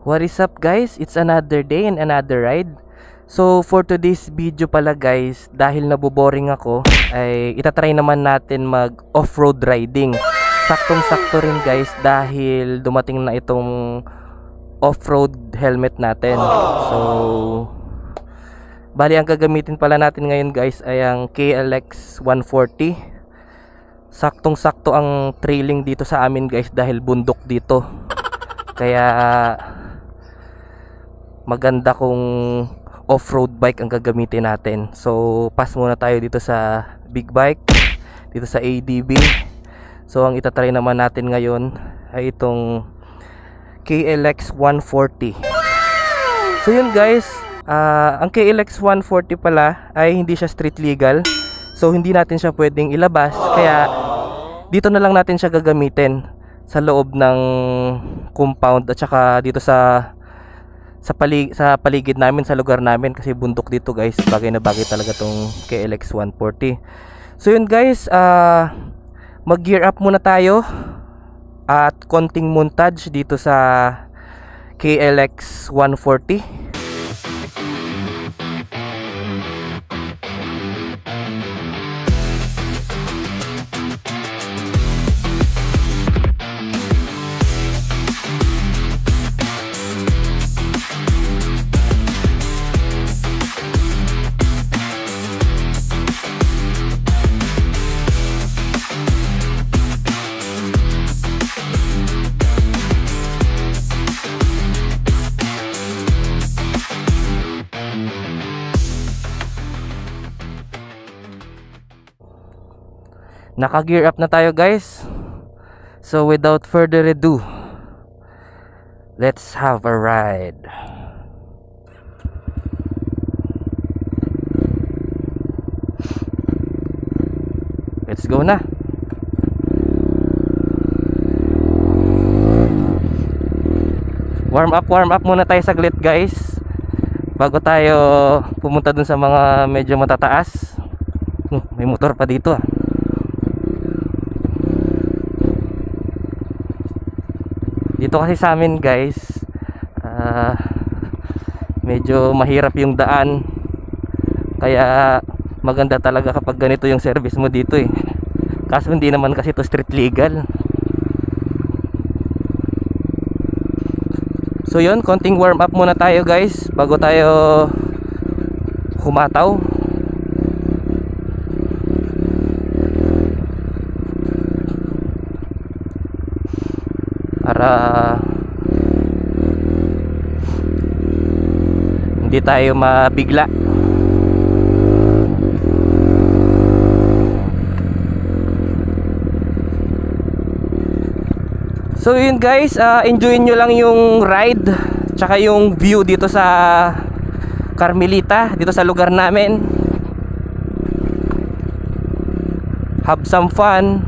What is up guys? It's another day and another ride. So for today's video pala guys, dahil naboboring ako, ay itatry naman natin mag off-road riding. Saktong-sakto rin guys dahil dumating na itong off-road helmet natin. So bali ang gagamitin pala natin ngayon guys ay ang KLX 140. Saktong-sakto ang trailing dito sa amin guys dahil bundok dito. Kaya maganda kung off-road bike ang gagamitin natin. So pass muna tayo dito sa big bike, dito sa ADB. So ang itatry naman natin ngayon ay itong KLX 140. So yun guys, ang KLX 140 pala ay hindi siya street legal. So hindi natin siya pwedeng ilabas, kaya dito na lang natin siya gagamitin sa loob ng compound at saka dito sa paligid namin, sa lugar namin, kasi bundok dito guys. Bagay na bagay talaga tong KLX 140. So yun guys, mag gear up muna tayo at konting montage dito sa KLX 140. Naka-gear up na tayo guys. So without further ado, let's have a ride. Let's go na. Warm up muna tayo saglit guys, bago tayo pumunta dun sa mga medyo matataas. May motor pa dito ah. Dito kasi sa amin guys, medyo mahirap yung daan. Kaya maganda talaga kapag ganito yung service mo dito eh. Kaso hindi naman kasi to street legal. So yun, konting warm up muna tayo guys bago tayo humataw. Para hindi tayo mabigla. So yun guys, enjoy nyo lang yung ride tsaka yung view dito sa Carmelita, dito sa lugar namin. Have some fun.